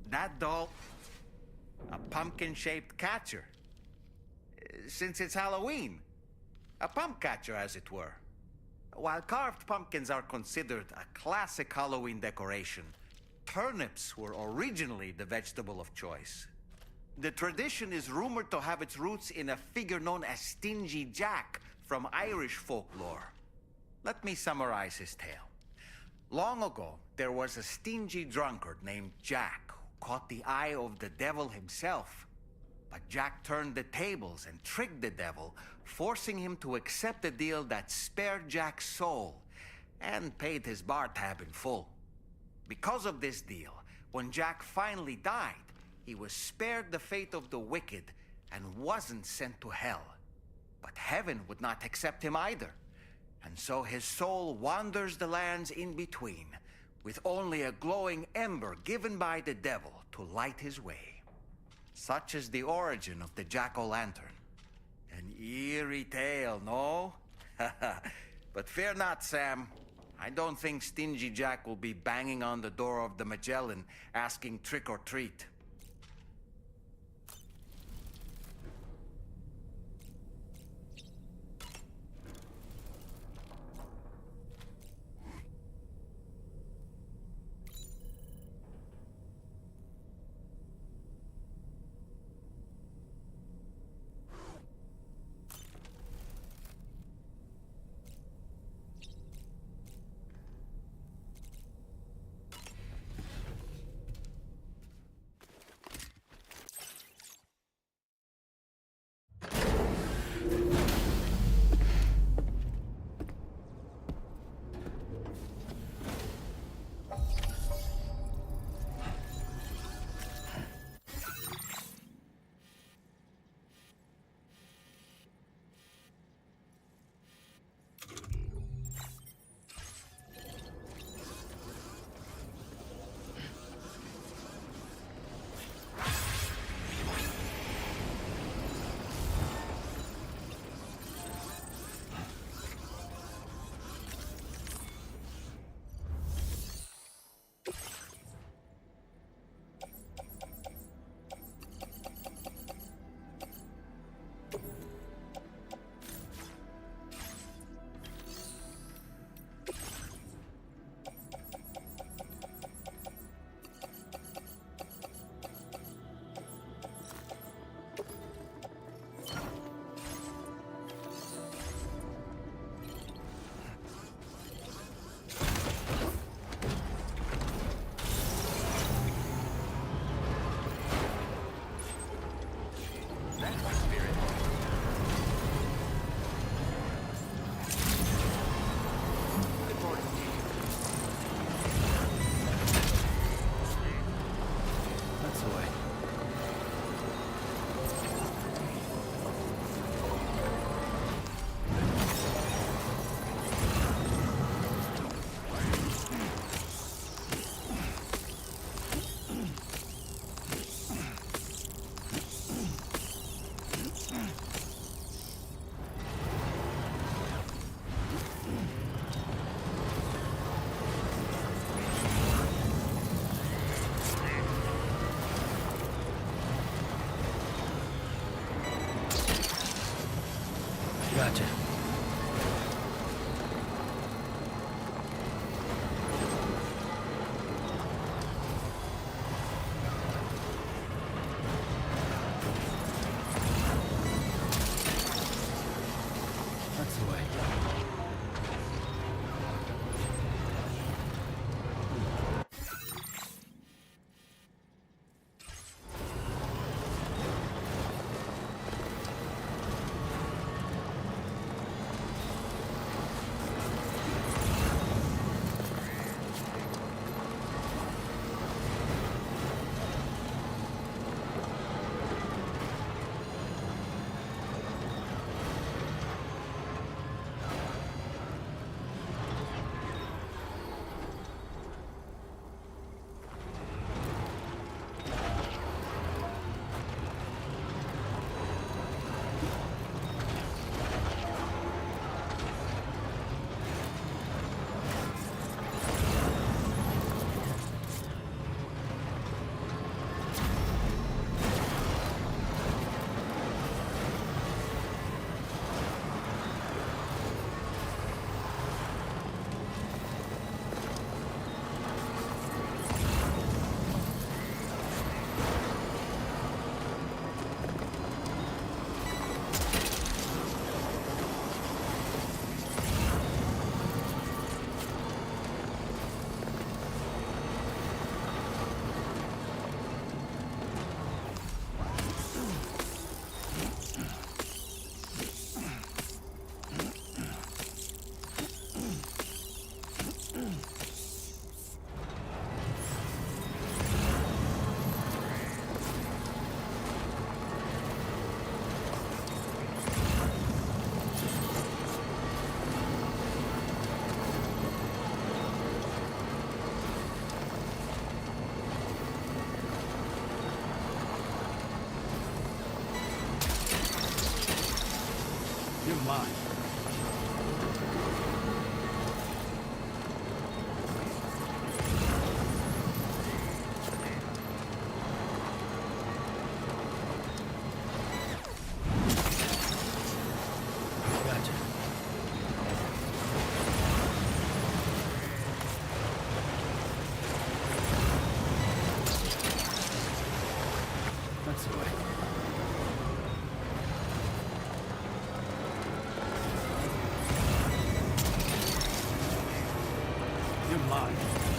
That doll, a pumpkin-shaped catcher. Since it's Halloween, a pump catcher, as it were. While carved pumpkins are considered a classic Halloween decoration, turnips were originally the vegetable of choice. The tradition is rumored to have its roots in a figure known as Stingy Jack from Irish folklore. Let me summarize his tale. Long ago, there was a stingy drunkard named Jack who caught the eye of the devil himself. But Jack turned the tables and tricked the devil, forcing him to accept a deal that spared Jack's soul and paid his bar tab in full. Because of this deal, when Jack finally died, he was spared the fate of the wicked and wasn't sent to hell. But heaven would not accept him either, and so his soul wanders the lands in between, with only a glowing ember given by the devil to light his way. Such is the origin of the jack-o'-lantern. An eerie tale, no? But fear not, Sam. I don't think Stingy Jack will be banging on the door of the Magellan asking trick or treat.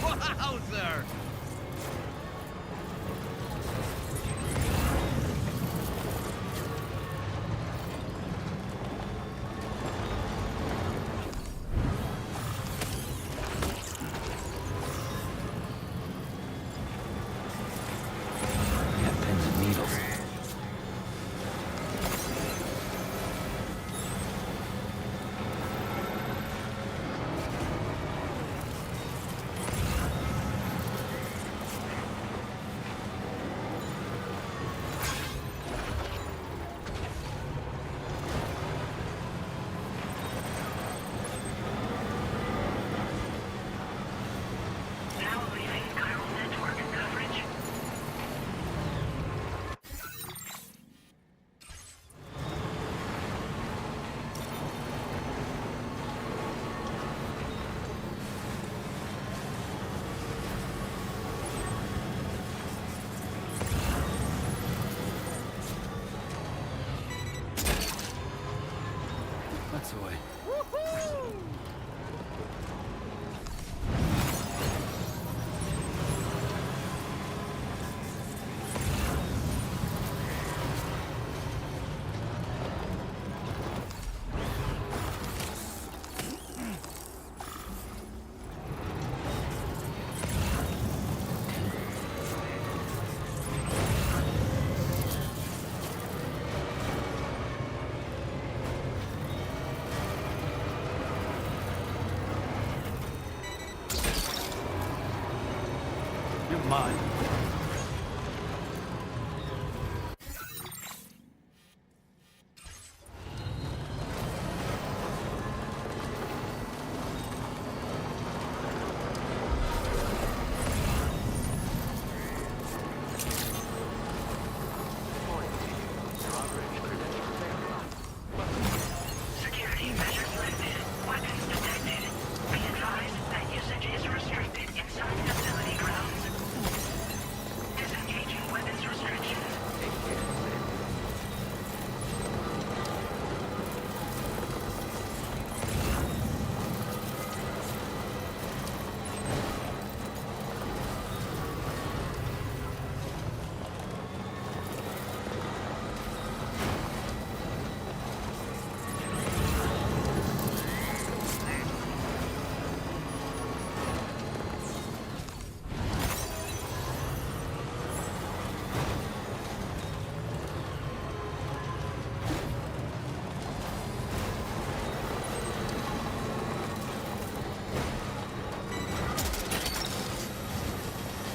Wowzer! That's the way. You're mine. Security measures lifted. Weapons detected. Be advised that usage is restricted inside facility grounds. Disengaging weapons restrictions.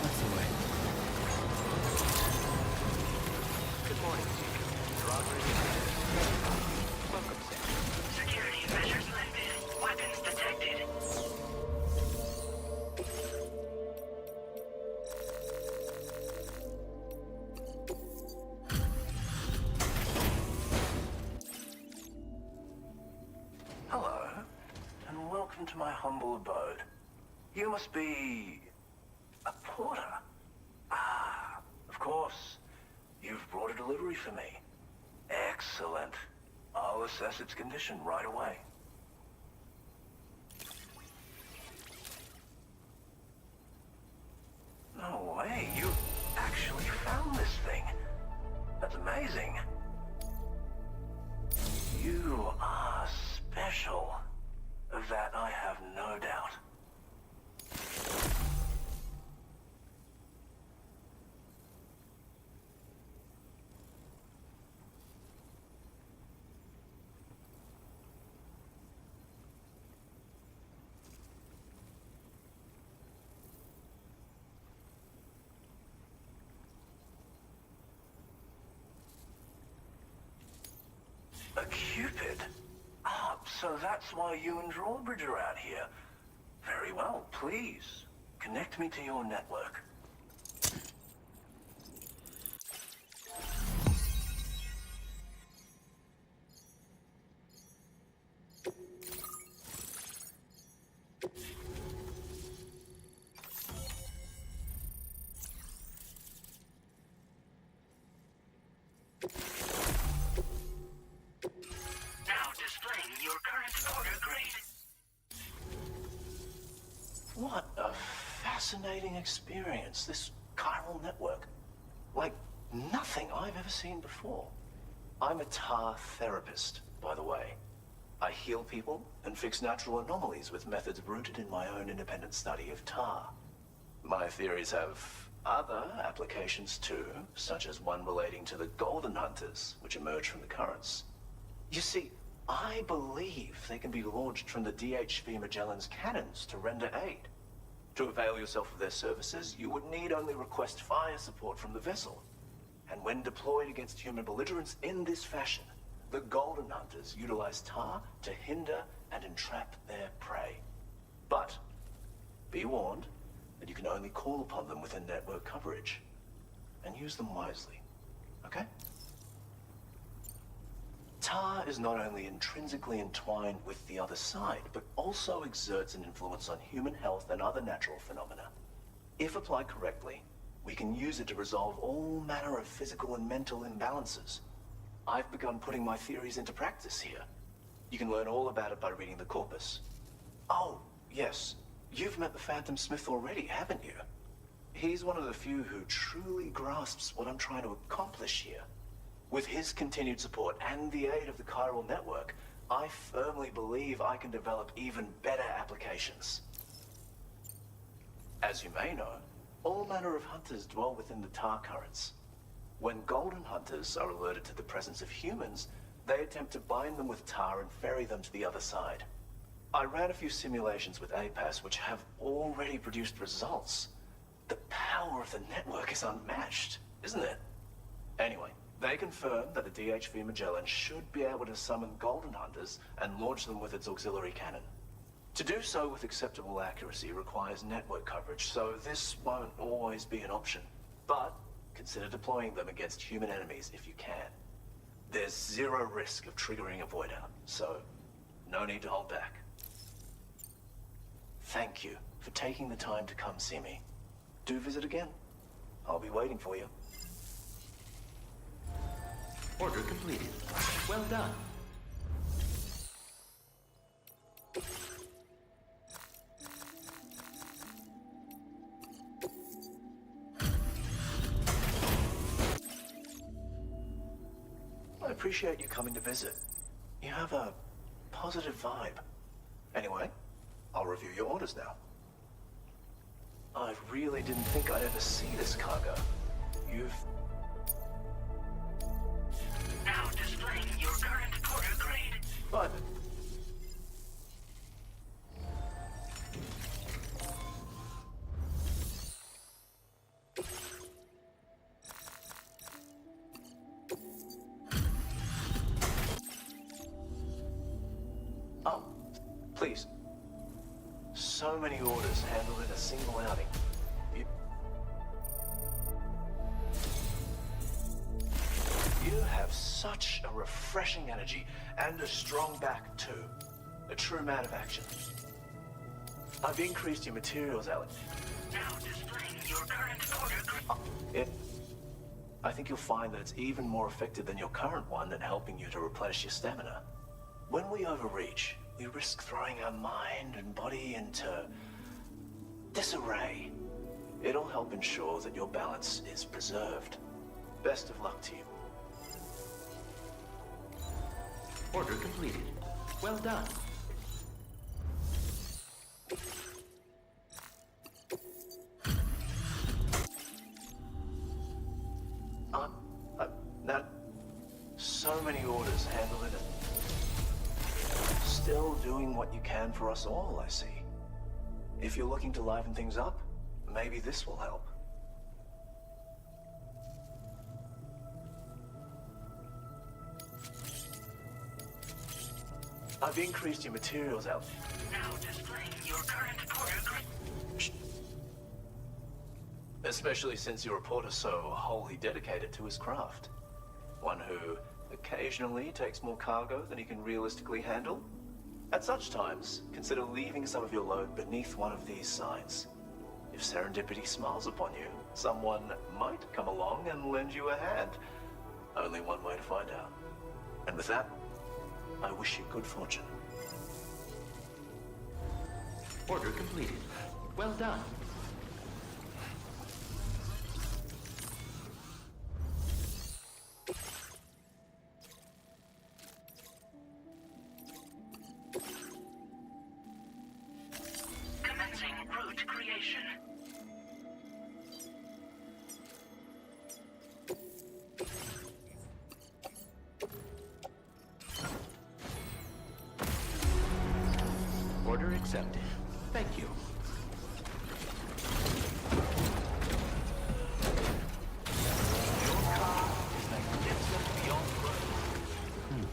That's the way. Good morning, Chief. You're operating. Welcome, Sam. Security measures lifted. Weapons detected. Hello, and welcome to my humble abode. You must be a porter. Ah, of course. You've brought a delivery for me. Excellent. I'll assess its condition right away. No way, you actually found this thing. That's amazing. You are special. Of that I have no doubt. A Cupid? Ah, so that's why you and Drawbridge are out here. Very well, please. Connect me to your network. Now displaying your current order grade. What a fascinating experience, this chiral network. Like nothing I've ever seen before. I'm a tar therapist, by the way. I heal people and fix natural anomalies with methods rooted in my own independent study of tar. My theories have other applications too, such as one relating to the golden hunters, which emerge from the currents. You see, I believe they can be launched from the DHV Magellan's cannons to render aid. To avail yourself of their services, you would need only request fire support from the vessel. And when deployed against human belligerents in this fashion, the golden hunters utilize tar to hinder and entrap their prey. But be warned that you can only call upon them within network coverage, and use them wisely, okay? Tar is not only intrinsically entwined with the other side, but also exerts an influence on human health and other natural phenomena. If applied correctly, we can use it to resolve all manner of physical and mental imbalances. I've begun putting my theories into practice here. You can learn all about it by reading the corpus. Oh, yes. You've met the Phantom Smith already, haven't you? He's one of the few who truly grasps what I'm trying to accomplish here. With his continued support and the aid of the chiral network, I firmly believe I can develop even better applications. As you may know, all manner of hunters dwell within the tar currents. When golden hunters are alerted to the presence of humans, they attempt to bind them with tar and ferry them to the other side. I ran a few simulations with APAS which have already produced results. The power of the network is unmatched, isn't it? Anyway, they confirm that the DHV Magellan should be able to summon golden hunters and launch them with its auxiliary cannon. To do so with acceptable accuracy requires network coverage, so this won't always be an option. But consider deploying them against human enemies if you can. There's zero risk of triggering a void out, so no need to hold back. Thank you for taking the time to come see me. Do visit again. I'll be waiting for you. Order completed. Well done. I appreciate you coming to visit. You have a positive vibe. Anyway, I'll review your orders now. I really didn't think I'd ever see this cargo. You've... Now displaying your current porter grade. But... Oh, please. So many orders handled in a single outing. You have such a refreshing energy and a strong back too. A true man of action. I've increased your materials, Alex. Now displaying your current porter grade. I think you'll find that it's even more effective than your current one at helping you to replenish your stamina. When we overreach, we risk throwing our mind and body into disarray. It'll help ensure that your balance is preserved. Best of luck to you. Order completed. Well done. Now, so many orders handled in it. Still doing what you can for us all, I see. If you're looking to liven things up, maybe this will help. I've increased your materials out. Now displaying your current porter grade. Shh. Especially since your reporter's so wholly dedicated to his craft. One who occasionally takes more cargo than he can realistically handle. At such times, consider leaving some of your load beneath one of these signs. If serendipity smiles upon you, someone might come along and lend you a hand. Only one way to find out. And with that, I wish you good fortune. Order completed. Well done. Commencing route creation. Order accepted. Thank you. Your car is magnificent beyond words.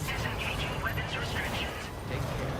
Disengaging weapons restrictions. Take care.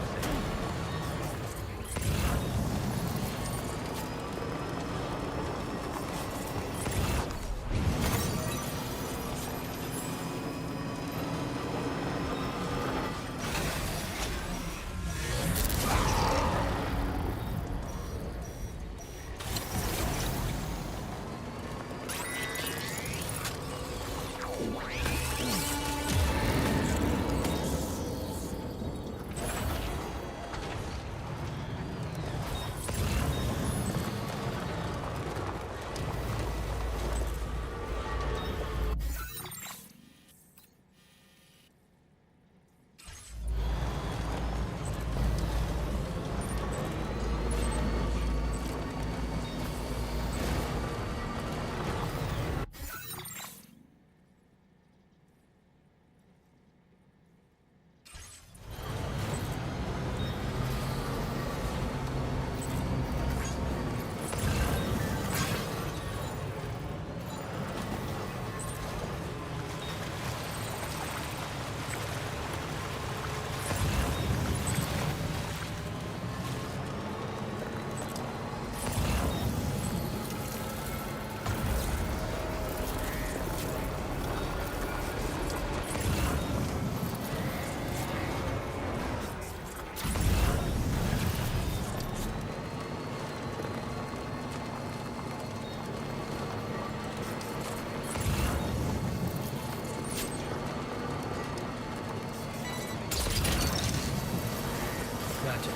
Gotcha.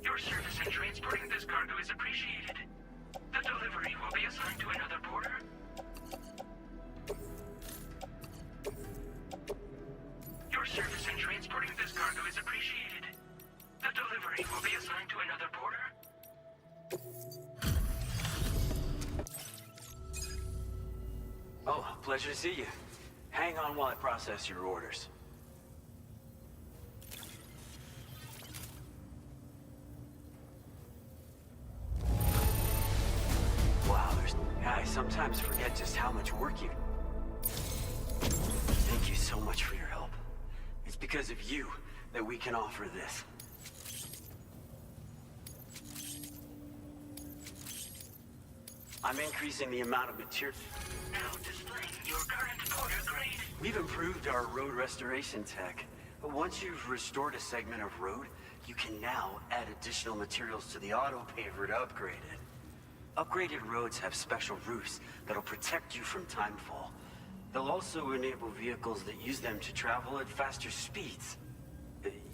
Your service in transporting this cargo is appreciated. The delivery will be assigned to another porter. pleasure to see you. Hang on while I process your orders. Wow, I sometimes forget just how much work you... Thank you so much for your help. It's because of you that we can offer this. I'm increasing the amount of material. Now displaying your current porter grade. We've improved our road restoration tech. But once you've restored a segment of road, you can now add additional materials to the auto paver to upgrade it. Upgraded roads have special roofs that'll protect you from timefall. They'll also enable vehicles that use them to travel at faster speeds.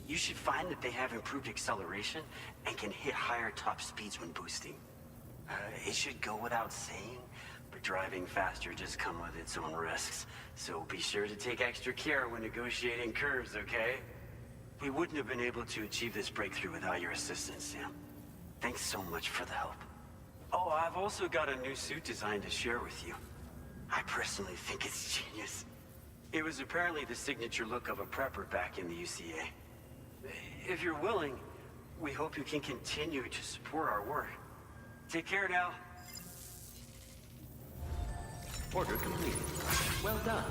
You should find that they have improved acceleration and can hit higher top speeds when boosting. It should go without saying, but driving faster does come with its own risks. So be sure to take extra care when negotiating curves, okay? We wouldn't have been able to achieve this breakthrough without your assistance, Sam. Thanks so much for the help. Oh, I've also got a new suit design to share with you. I personally think it's genius. It was apparently the signature look of a prepper back in the UCA. If you're willing, we hope you can continue to support our work. Take care now. Order complete. Well done.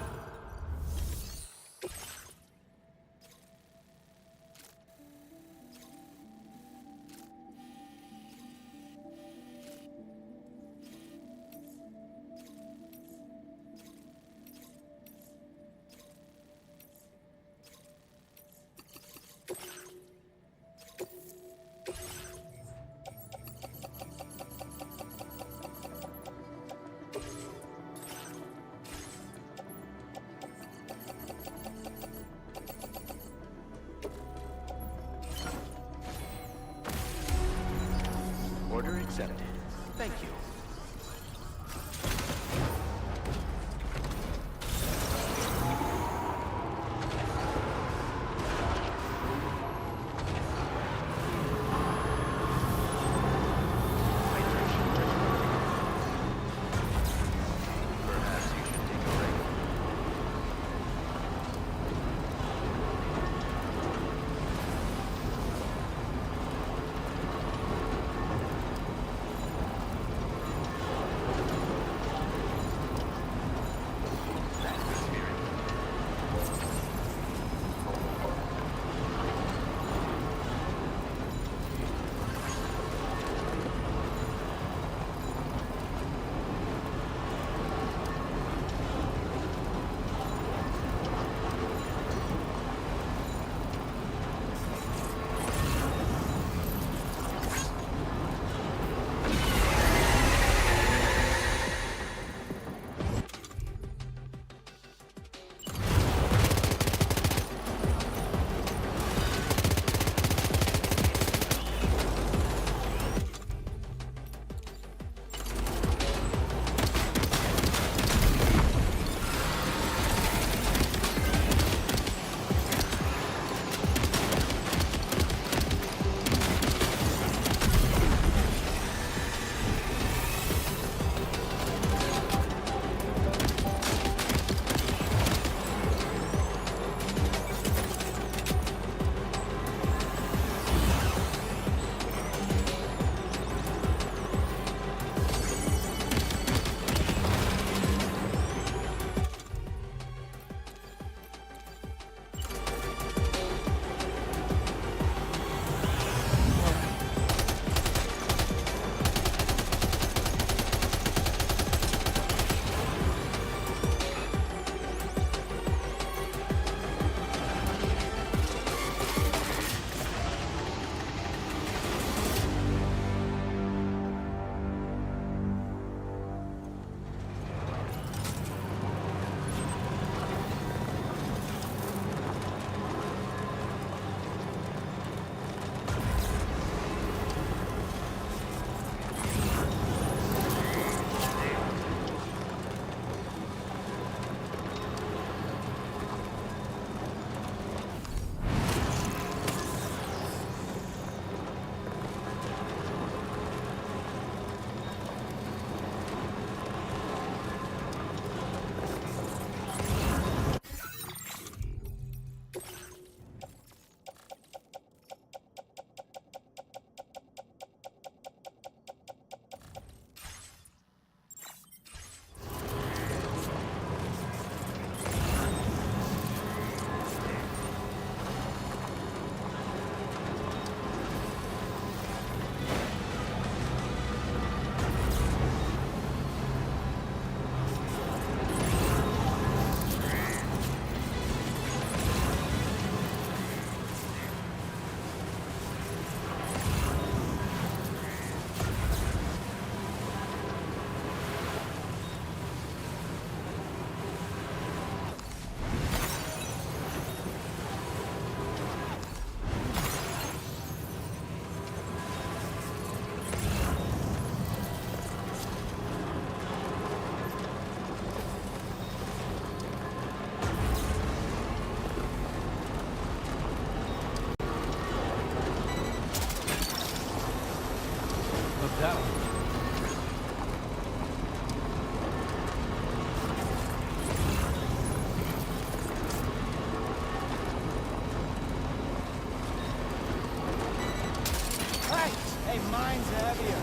mine's heavier.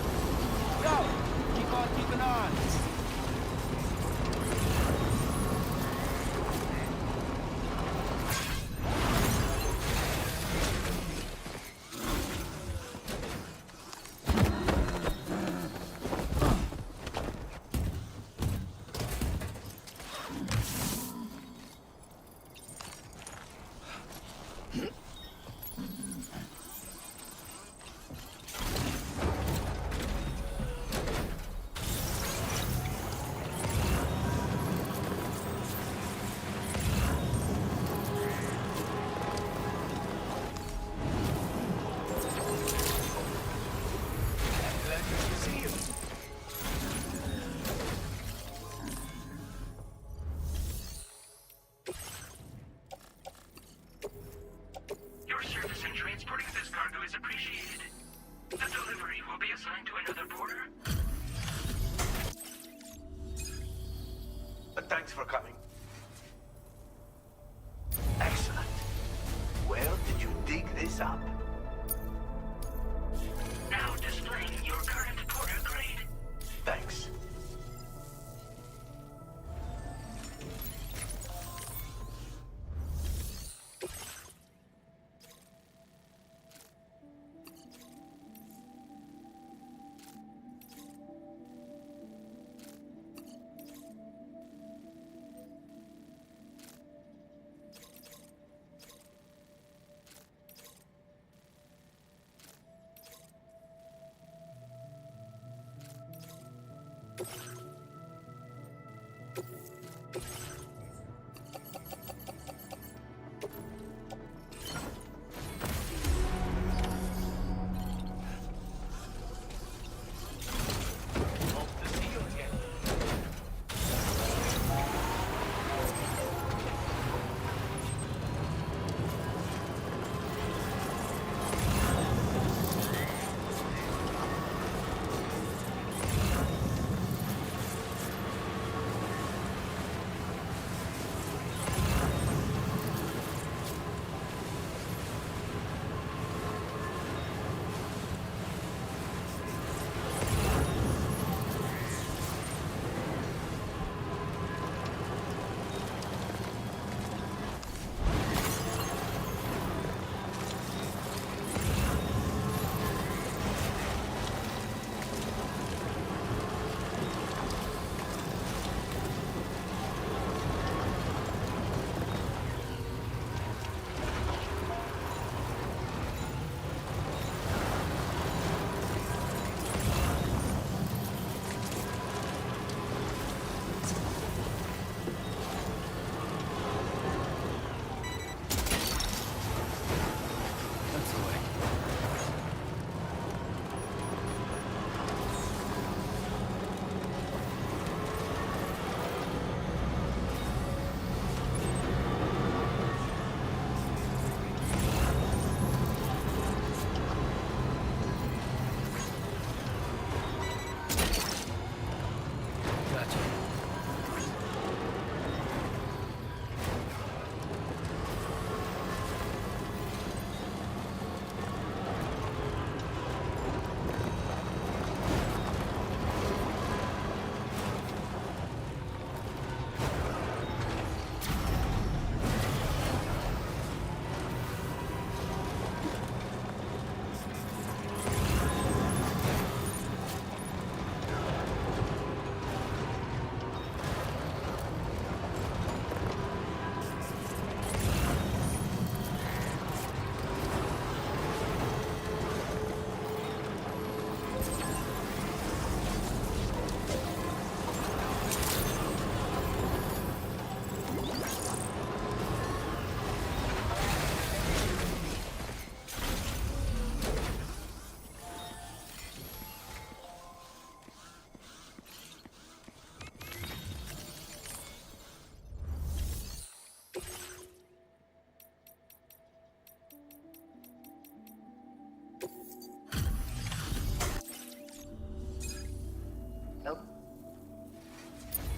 Go! Keep on keeping on. Your service in transporting this cargo is appreciated. The delivery will be assigned to another porter. Thanks for coming. Excellent. Where did you dig this up? Now displaying your current porter grade. Thanks.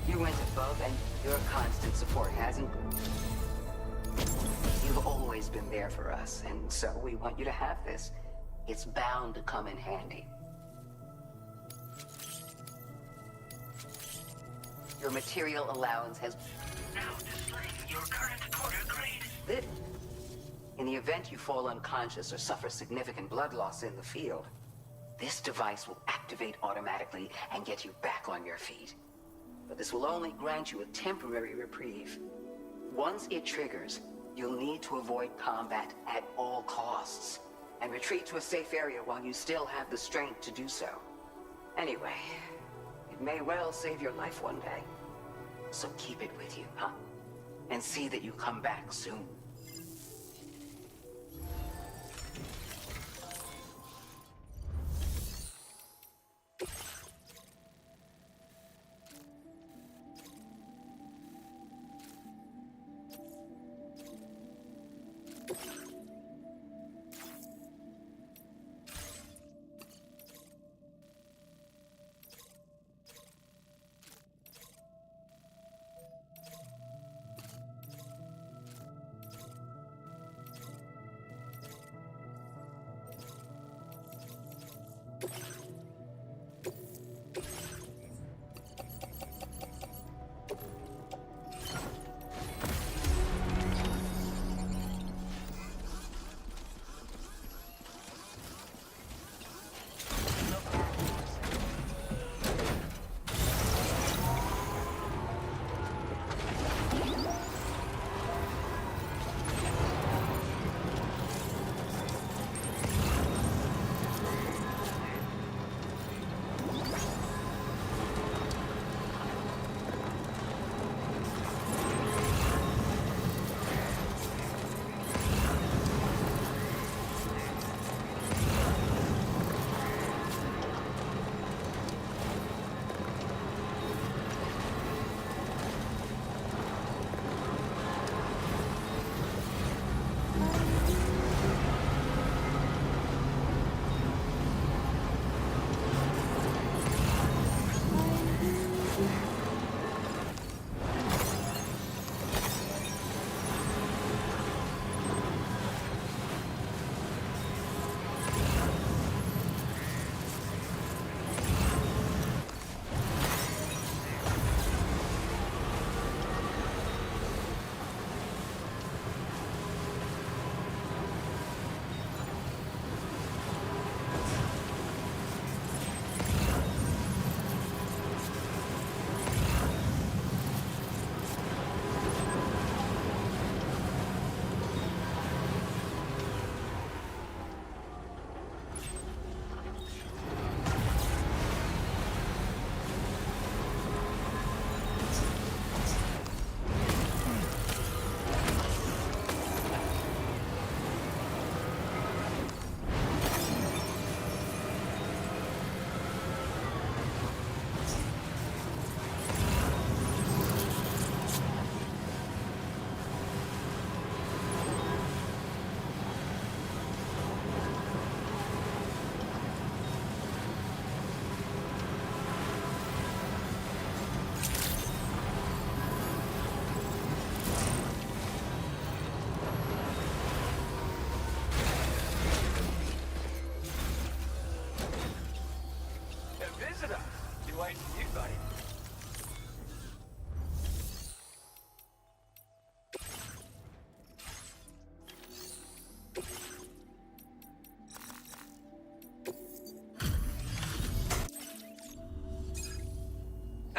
You went above and your constant support hasn't. You've always been there for us, and so we want you to have this. It's bound to come in handy. Your material allowance has Now displaying your current porter grade. lit. In the event you fall unconscious or suffer significant blood loss in the field, this device will activate automatically and get you back on your feet. But this will only grant you a temporary reprieve. Once it triggers, you'll need to avoid combat at all costs and retreat to a safe area while you still have the strength to do so. Anyway, it may well save your life one day. So keep it with you, huh? And see that you come back soon.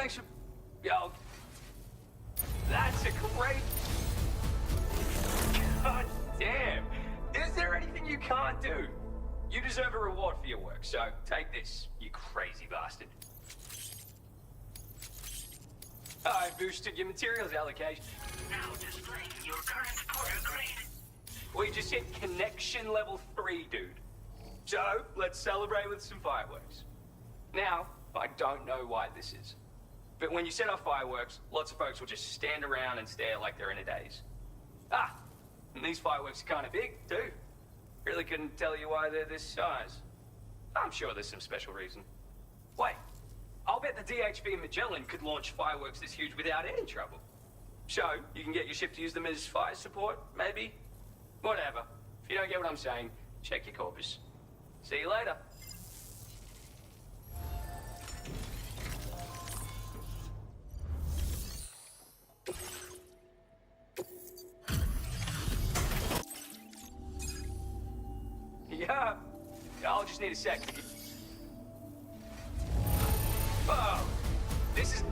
Thanks for... Yo. That's a great... God damn. Is there anything you can't do? You deserve a reward for your work, so take this, you crazy bastard. I boosted your materials allocation. Now displaying your current porter grade. We just hit connection level 3, dude. So, let's celebrate with some fireworks. Now, I don't know why this is, but when you set off fireworks, lots of folks will just stand around and stare like they're in a daze. Ah, and these fireworks are kind of big, too. Really couldn't tell you why they're this size. I'm sure there's some special reason. Wait, I'll bet the DHB in Magellan could launch fireworks this huge without any trouble. So, you can get your ship to use them as fire support, maybe? Whatever. If you don't get what I'm saying, check your corpus. See you later. just need a sec. Oh, this is...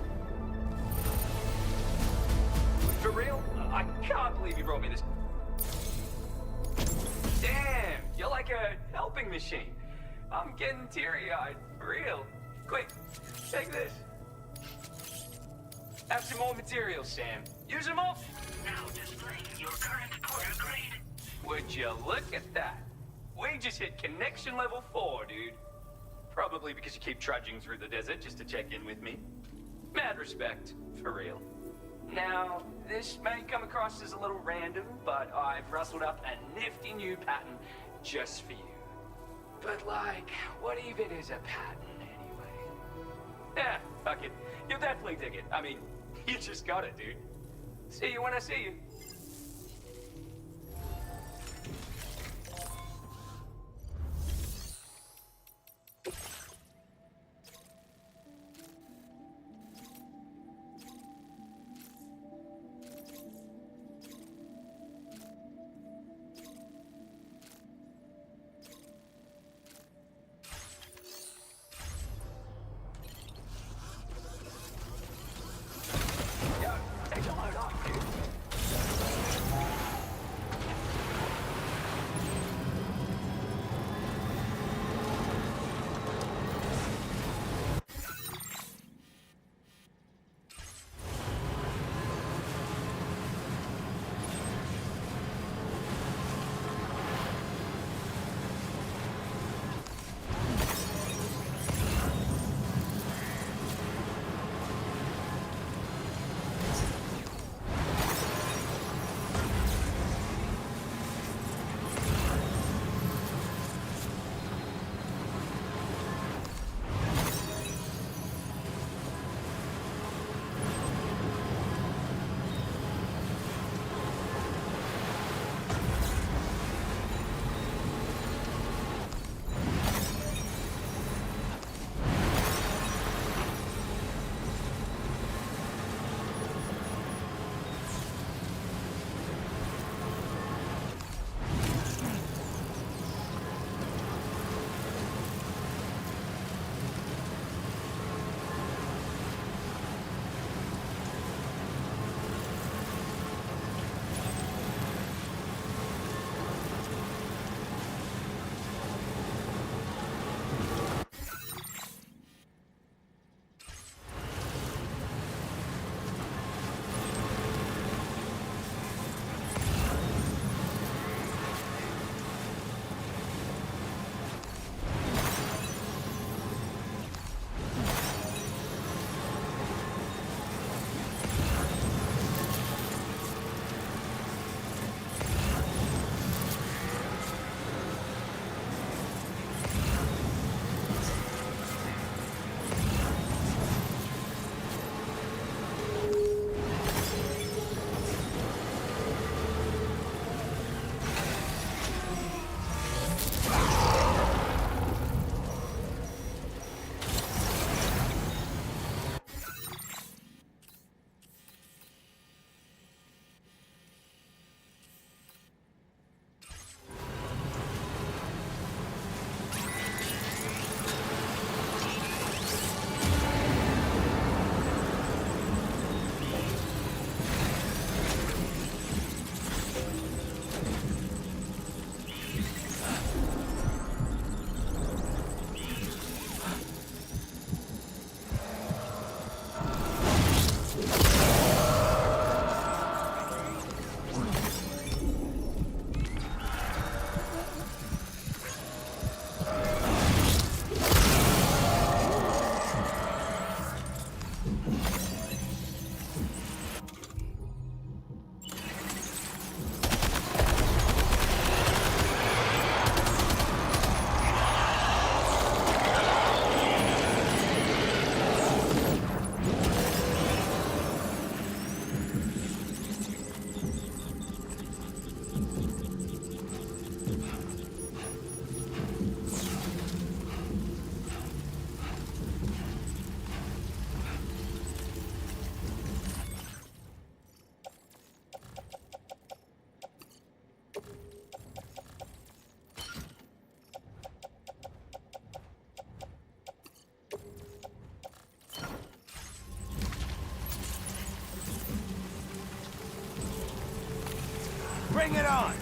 For real? I can't believe you brought me this. Damn, you're like a helping machine. I'm getting teary-eyed, for real. Quick, take this. Have some more materials, Sam. Use them up. Now displaying your current porter grade. Would you look at that? We just hit connection level 4, dude. Probably because you keep trudging through the desert just to check in with me. Mad respect, for real. Now, this may come across as a little random, but I've rustled up a nifty new pattern just for you. But like, what even is a pattern anyway? Yeah, fuck it. You'll definitely dig it. I mean, you just got it, dude. See you when I see you. Yo, take the load off, dude. Bring it on!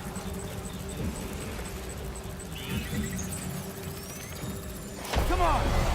Come on!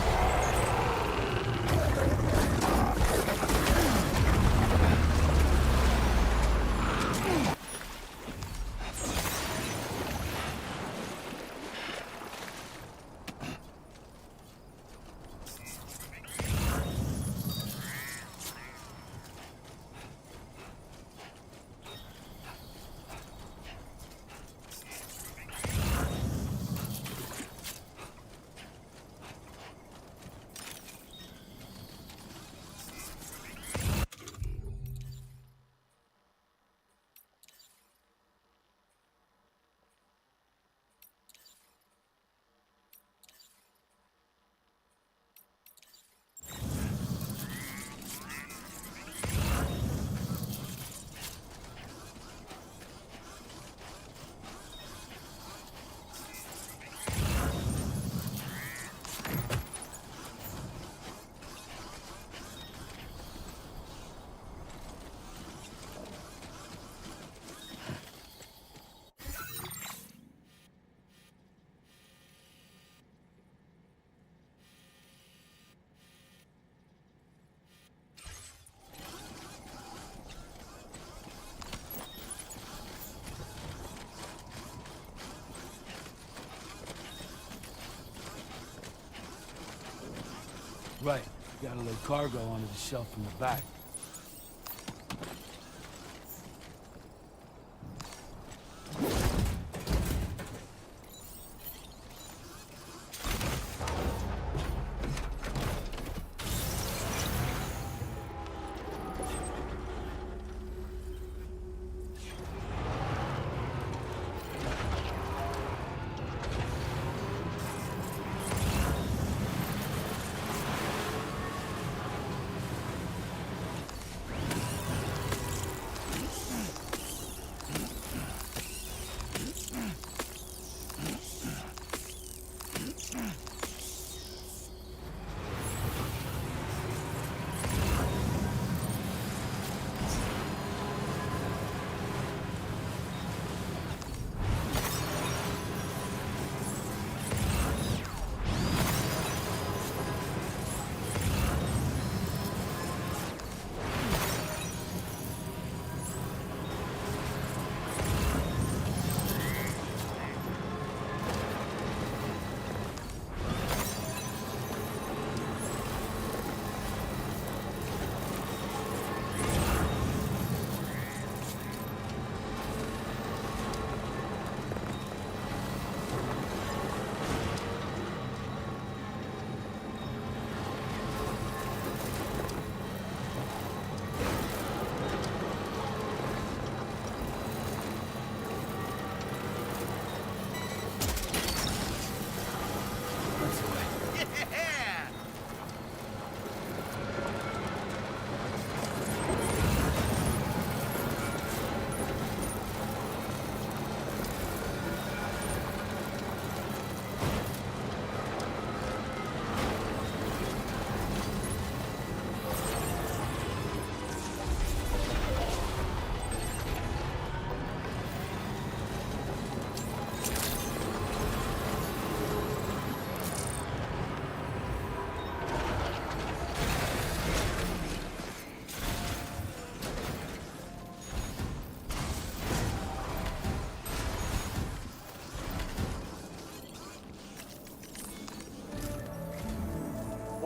Right. Got a little cargo under the shelf in the back.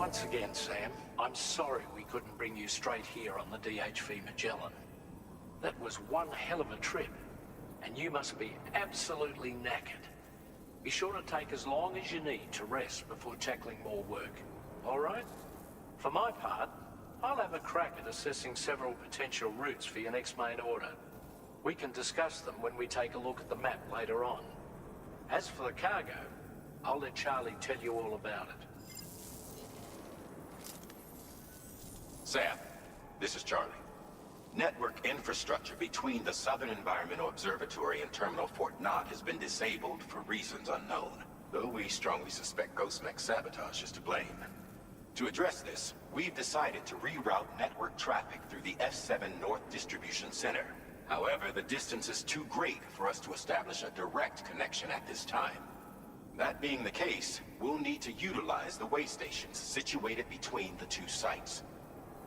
Once again, Sam, I'm sorry we couldn't bring you straight here on the DHV Magellan. That was one hell of a trip, and you must be absolutely knackered. Be sure to take as long as you need to rest before tackling more work, all right? For my part, I'll have a crack at assessing several potential routes for your next main order. We can discuss them when we take a look at the map later on. As for the cargo, I'll let Charlie tell you all about it. Sam, this is Charlie. Network infrastructure between the Southern Environmental Observatory and Terminal Fort Knott has been disabled for reasons unknown, though we strongly suspect Ghostmech's sabotage is to blame. To address this, we've decided to reroute network traffic through the F7 North Distribution Center. However, the distance is too great for us to establish a direct connection at this time. That being the case, we'll need to utilize the way stations situated between the two sites.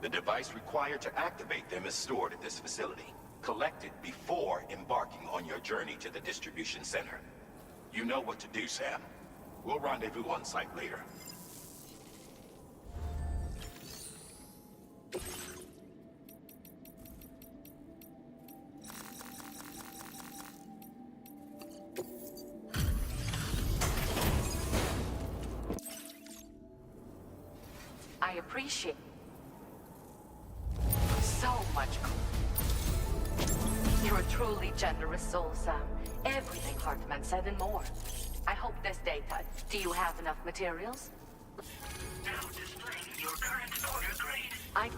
The device required to activate them is stored at this facility. Collect it before embarking on your journey to the distribution center. You know what to do, Sam. We'll rendezvous on site later. I appreciate so much. You're a truly generous soul, Sam. Everything Hartman said and more. I hope this data. Do you have enough materials? Now displaying your current order grade.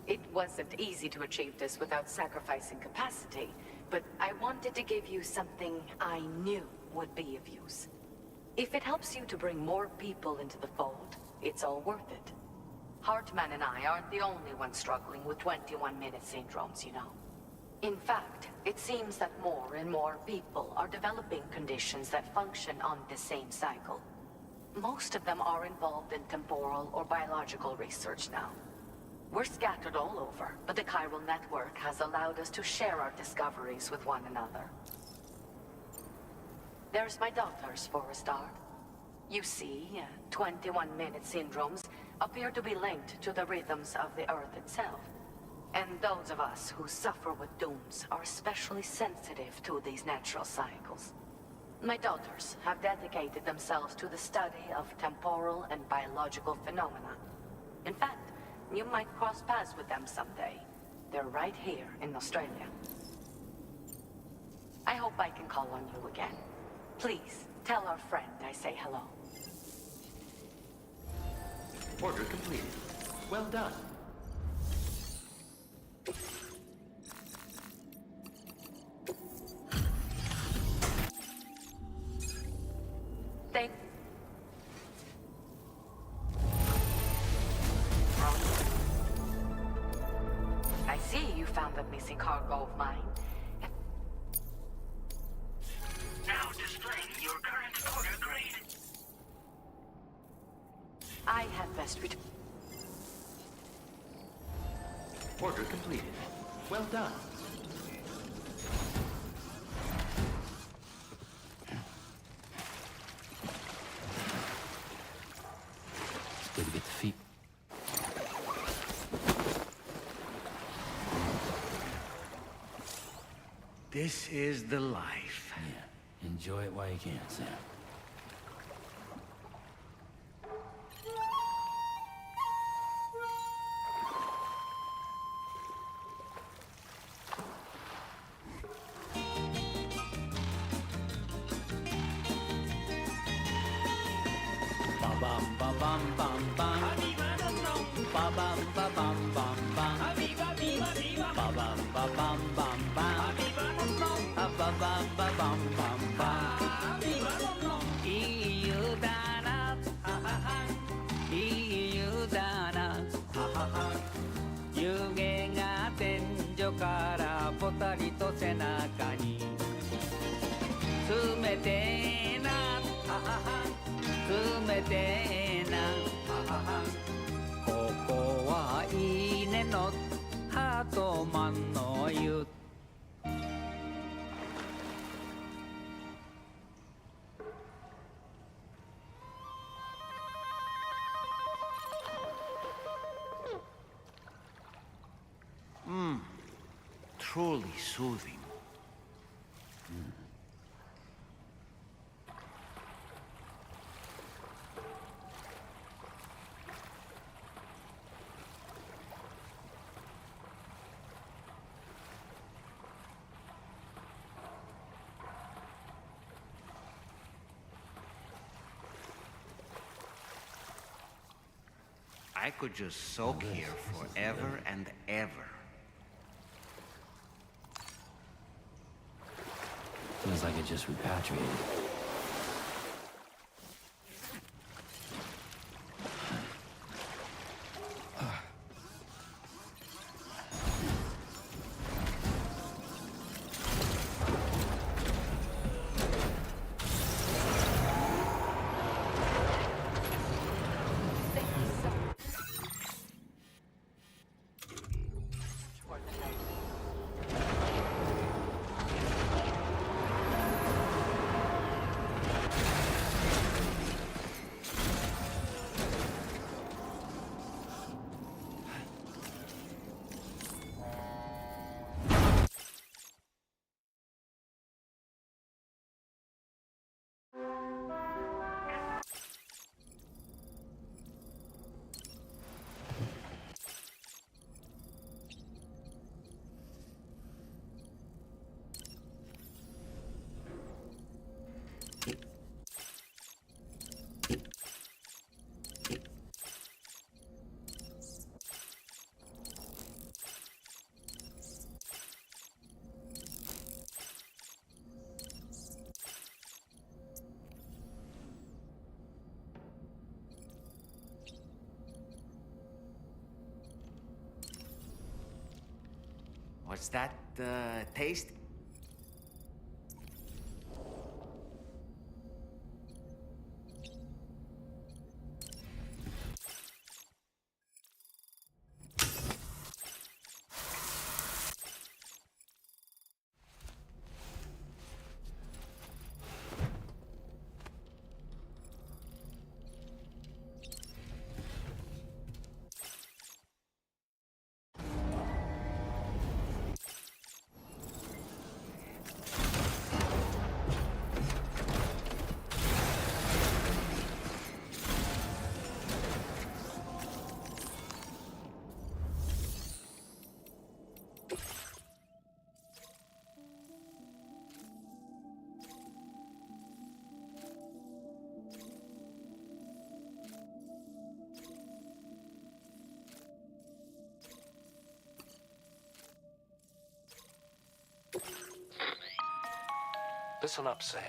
It wasn't easy to achieve this without sacrificing capacity, but I wanted to give you something I knew would be of use. If it helps you to bring more people into the fold, it's all worth it. Hartman and I aren't the only ones struggling with 21-minute syndromes, you know. In fact, it seems that more and more people are developing conditions that function on the same cycle. Most of them are involved in temporal or biological research now. We're scattered all over, but the chiral network has allowed us to share our discoveries with one another. There's my daughters for a start. You see, 21-minute syndromes appear to be linked to the rhythms of the Earth itself. And those of us who suffer with dooms are especially sensitive to these natural cycles. My daughters have dedicated themselves to the study of temporal and biological phenomena. In fact, you might cross paths with them someday. They're right here in Australia. I hope I can call on you again. Please, tell our friend I say hello. Order completed. Well done. Thank... I see you found that missing cargo of mine. Now displaying your current order grade. I had best return. Order completed. Well done. It's good to get the feet. This is the life. Yeah, enjoy it while you can, Sam. Truly soothing. I could just soak here forever and ever. Feels like it just repatriated. Was that tasty? Listen up, Sam.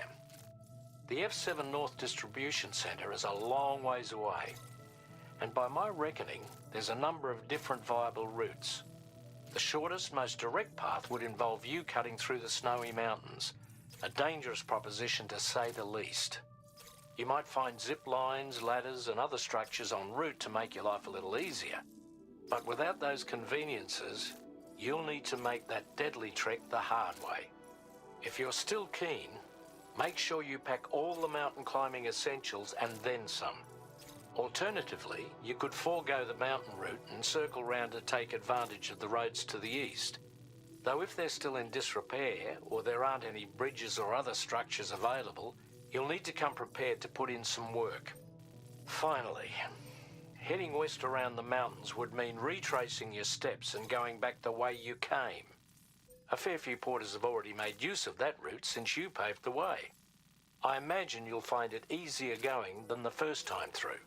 The F7 North Distribution Centre is a long ways away, and by my reckoning, there's a number of different viable routes. The shortest, most direct path would involve you cutting through the snowy mountains, a dangerous proposition to say the least. You might find zip lines, ladders, and other structures en route to make your life a little easier. But without those conveniences, you'll need to make that deadly trek the hard way. If you're still keen, make sure you pack all the mountain climbing essentials and then some. Alternatively, you could forego the mountain route and circle round to take advantage of the roads to the east. Though if they're still in disrepair, or there aren't any bridges or other structures available, you'll need to come prepared to put in some work. Finally, heading west around the mountains would mean retracing your steps and going back the way you came. A fair few porters have already made use of that route since you paved the way. I imagine you'll find it easier going than the first time through.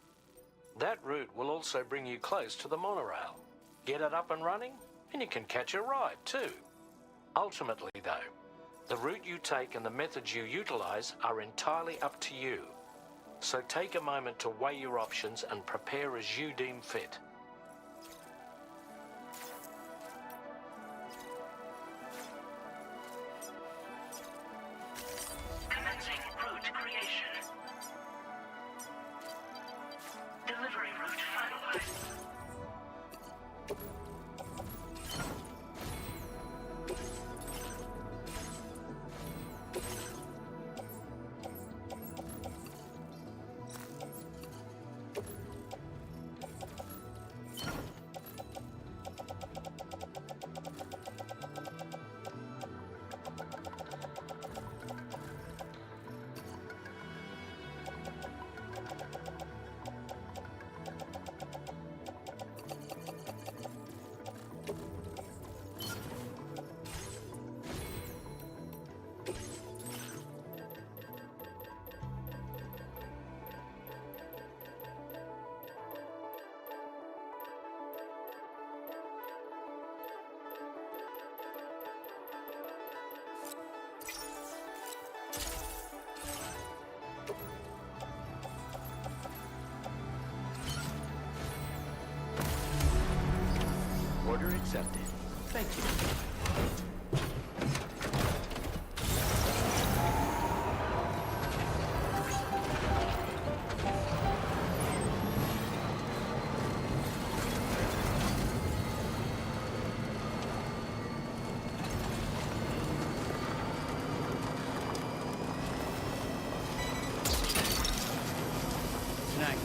That route will also bring you close to the monorail. Get it up and running, and you can catch a ride too. Ultimately though, the route you take and the methods you utilize are entirely up to you. So take a moment to weigh your options and prepare as you deem fit. Commencing route creation. Delivery route finalized. Order accepted. Thank you. Snack.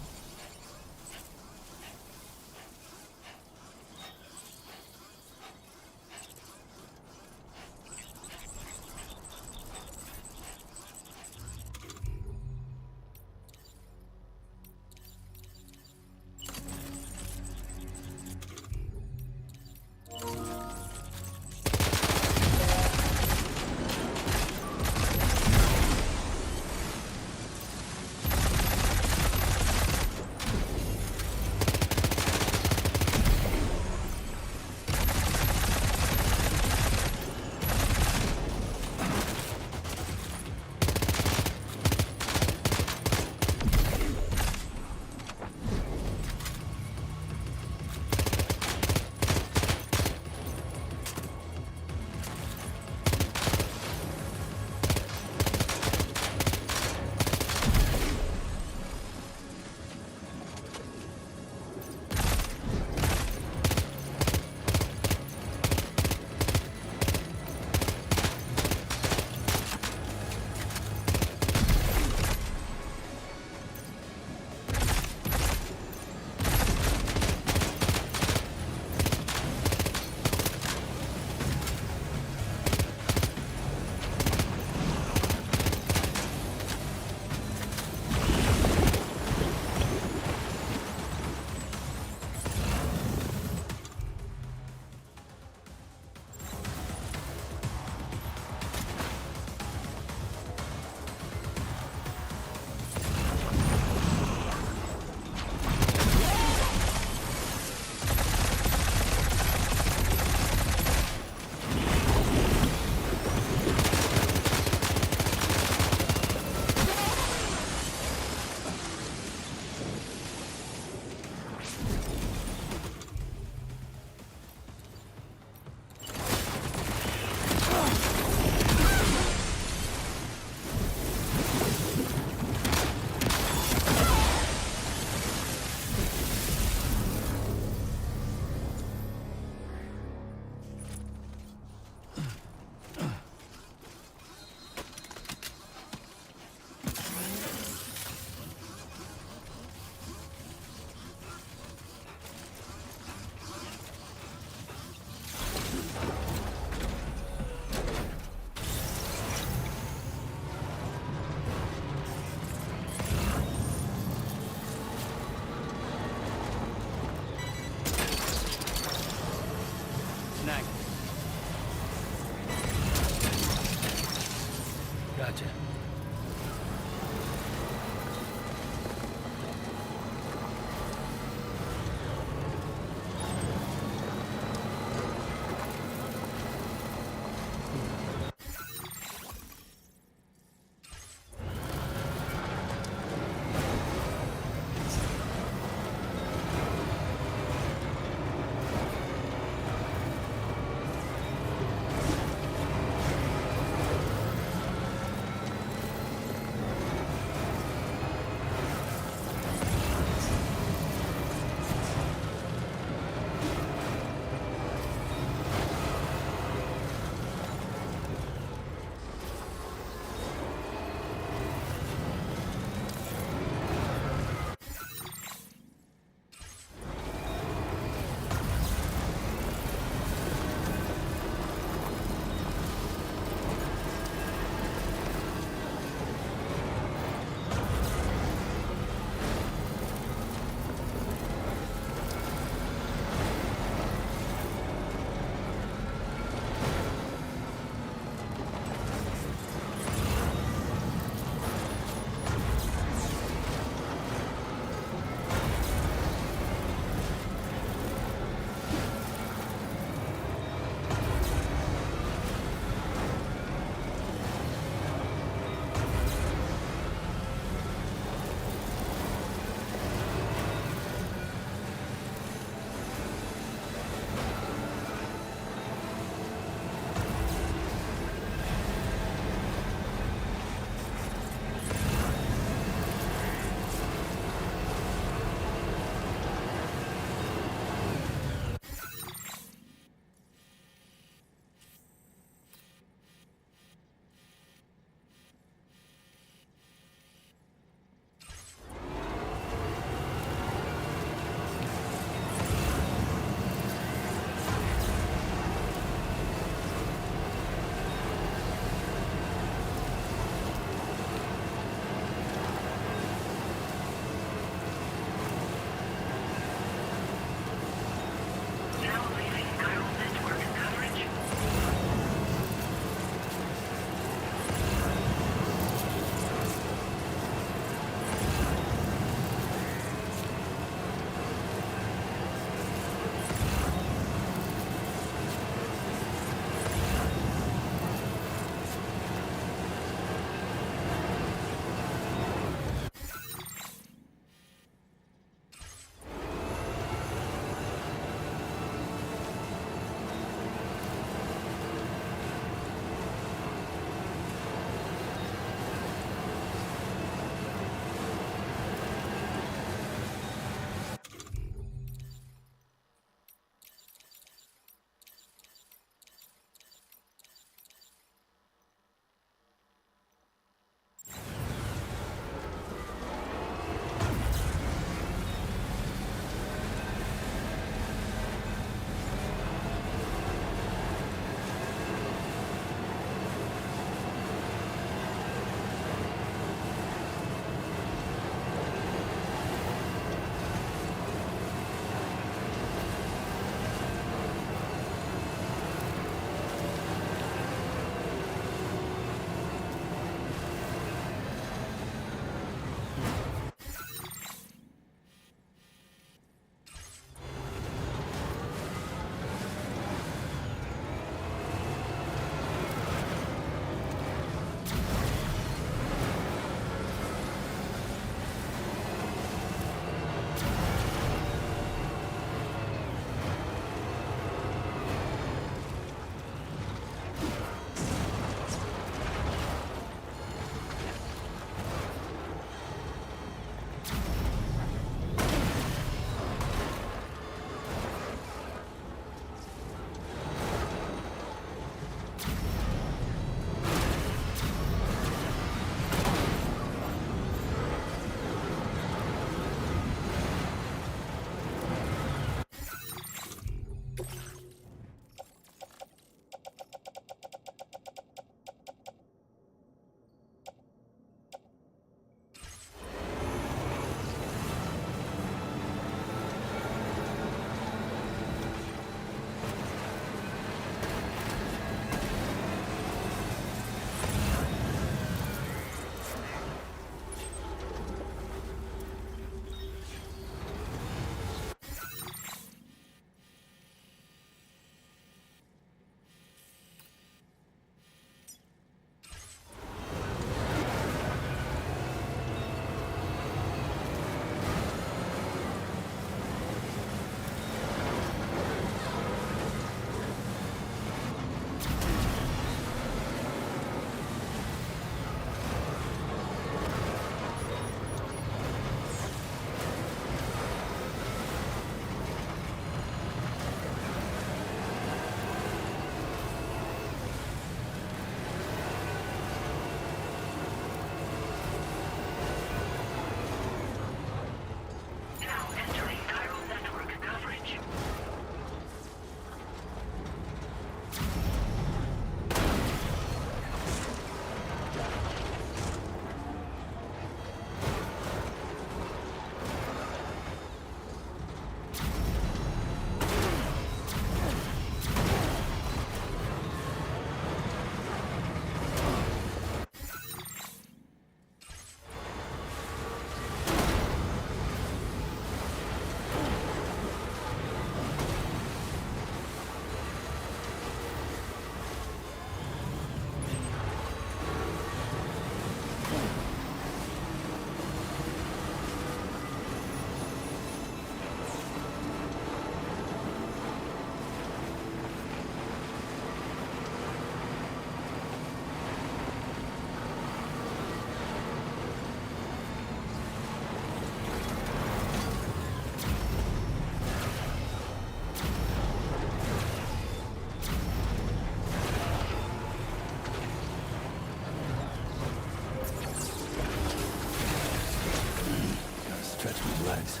legs.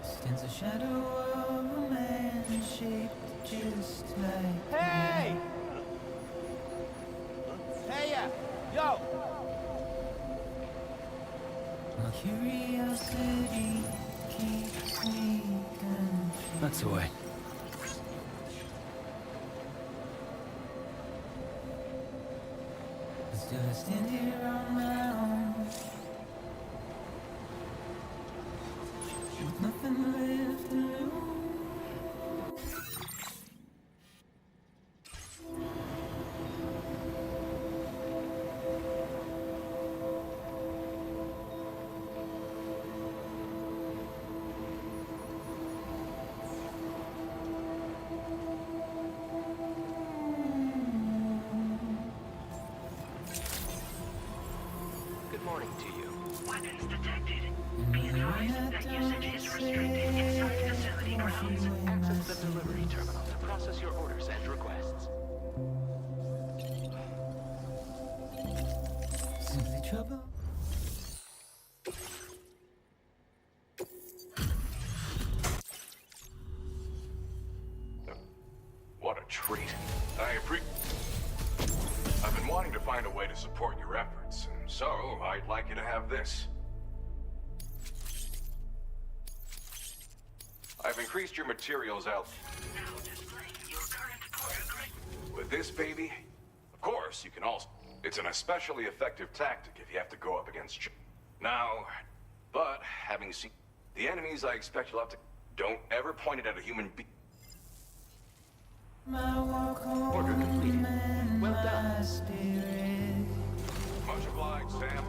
Stands a shadow of a man shaped just like Hey! Hey, yo! my curiosity keeps me confused. That's the way. Still I stand here on my own, with nothing left to lose. Good morning to you. Weapons detected. Be advised that usage is restricted inside facility grounds. Access the delivery terminal to process your orders and requests. Simply trouble. What a treat. I've been wanting to find a way to support your efforts, and so I'd like you to have this. I've increased your materials out. Now displaying your current progress. With this baby, of course, you can also... It's an especially effective tactic if you have to go up against... Now, but having seen... The enemies I expect you'll have to... Don't ever point it at a human being. My walk home Order completed. and Well done. my spirit. Much obliged, Sam.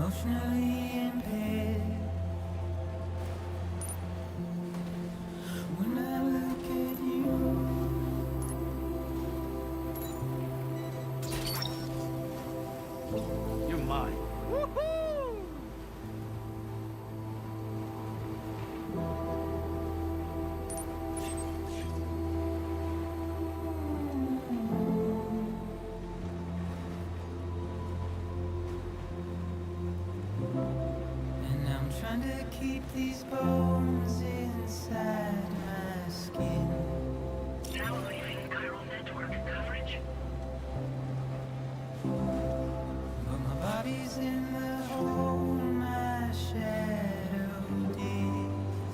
emotionally impaired. When I look at you, You're mine. and I'm trying to keep these bones inside my skin. Now leaving chiral network coverage. But my body's in the hole my shadow digs.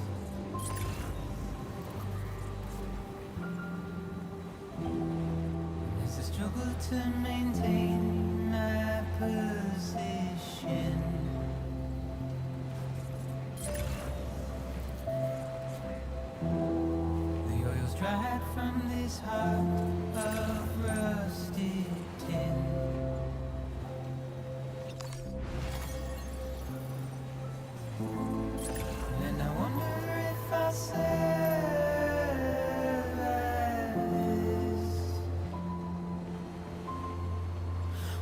It's a struggle to maintain my position. The oil's dried from this heart of rusted tin. And I wonder if I survive this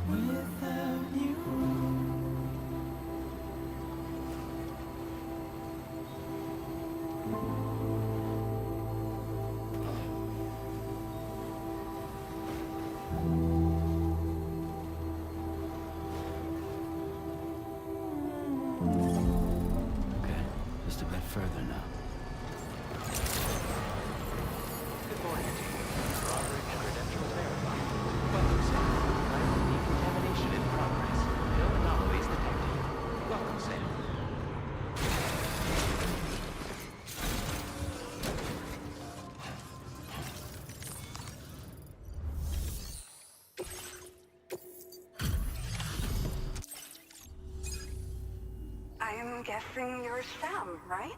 without you. Okay, just a bit further now. Good morning, team. Robert and credentials verified. Welcome, Sam. Viral decontamination in progress. No anomalies detected. Welcome, Sam. I'm guessing you're Sam, right?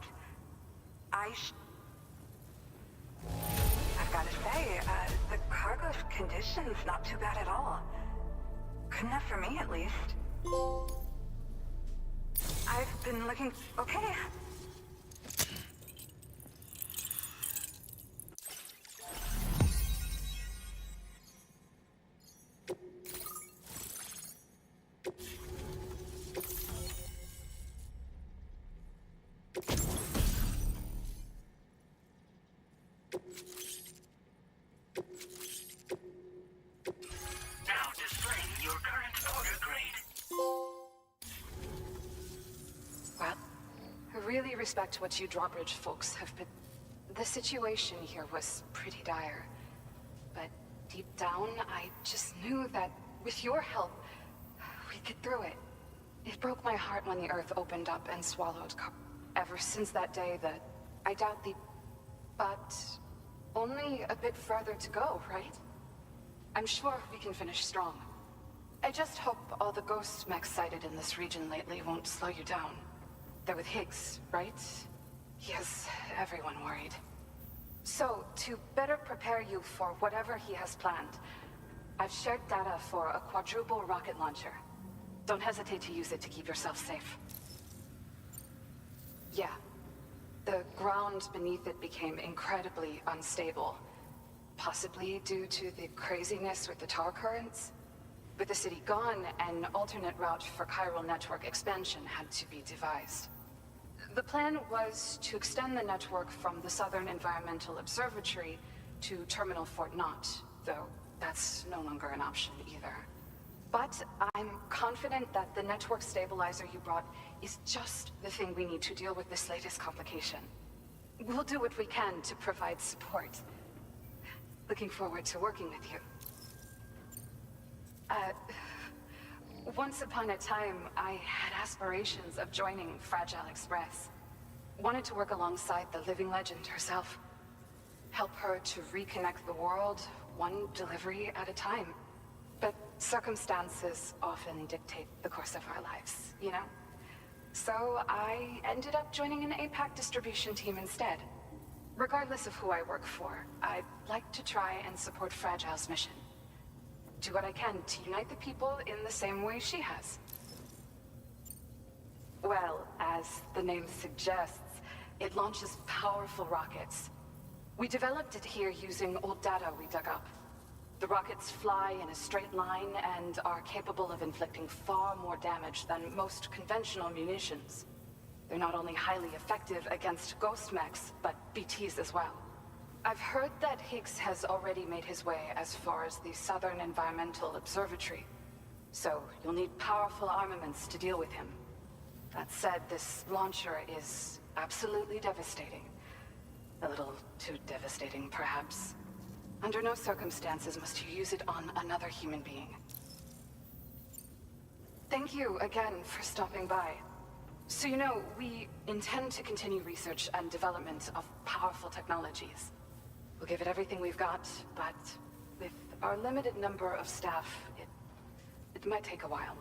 I've got to say, the cargo's condition's not too bad at all. Good enough for me, at least. I've been looking... Okay. Now displaying your current order grade. Well, I really respect what you drawbridge folks have been... The situation here was pretty dire. But deep down, I just knew that with your help, we'd get through it. It broke my heart when the Earth opened up and swallowed Ever since that day, I doubt the... But only a bit further to go, right? I'm sure we can finish strong. I just hope all the ghost mechs sighted in this region lately won't slow you down. They're with Higgs, right? He has everyone worried. So, to better prepare you for whatever he has planned, I've shared data for a quadruple rocket launcher. Don't hesitate to use it to keep yourself safe. Yeah. The ground beneath it became incredibly unstable. Possibly due to the craziness with the tar currents. With the city gone, an alternate route for chiral network expansion had to be devised. The plan was to extend the network from the Southern Environmental Observatory to Terminal Fort Knott, though that's no longer an option either. But I'm confident that the network stabilizer you brought is just the thing we need to deal with this latest complication. We'll do what we can to provide support. Looking forward to working with you. Once upon a time, I had aspirations of joining Fragile Express. Wanted to work alongside the living legend herself. Help her to reconnect the world, one delivery at a time. But circumstances often dictate the course of our lives, you know? So I ended up joining an APAC distribution team instead. Regardless of who I work for, I'd like to try and support Fragile's mission. Do what I can to unite the people in the same way she has. Well, as the name suggests, it launches powerful rockets. We developed it here using old data we dug up. The rockets fly in a straight line and are capable of inflicting far more damage than most conventional munitions. They're not only highly effective against ghost mechs, but BTs as well. I've heard that Higgs has already made his way as far as the Southern Environmental Observatory, so you'll need powerful armaments to deal with him. That said, this launcher is absolutely devastating. A little too devastating, perhaps. Under no circumstances must you use it on another human being. Thank you again for stopping by. So you know, we intend to continue research and development of powerful technologies. We'll give it everything we've got, but with our limited number of staff, it might take a while.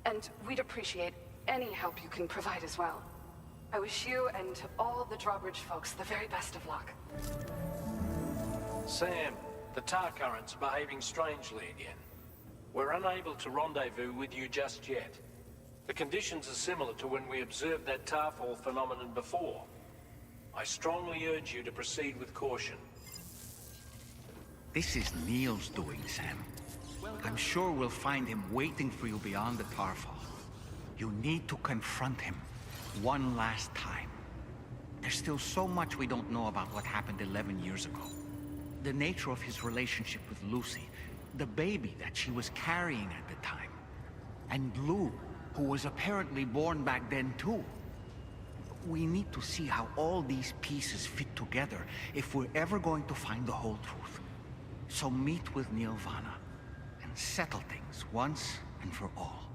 And we'd appreciate any help you can provide as well. I wish you and all the Drawbridge folks the very best of luck. Sam, the tar current's behaving strangely again. We're unable to rendezvous with you just yet. The conditions are similar to when we observed that tarfall phenomenon before. I strongly urge you to proceed with caution. This is Neil's doing, Sam. I'm sure we'll find him waiting for you beyond the tarfall. You need to confront him one last time. There's still so much we don't know about what happened 11 years ago. The nature of his relationship with Lucy, the baby that she was carrying at the time, and Lou, who was apparently born back then too. We need to see how all these pieces fit together if we're ever going to find the whole truth. So meet with Neil Vanna and settle things once and for all.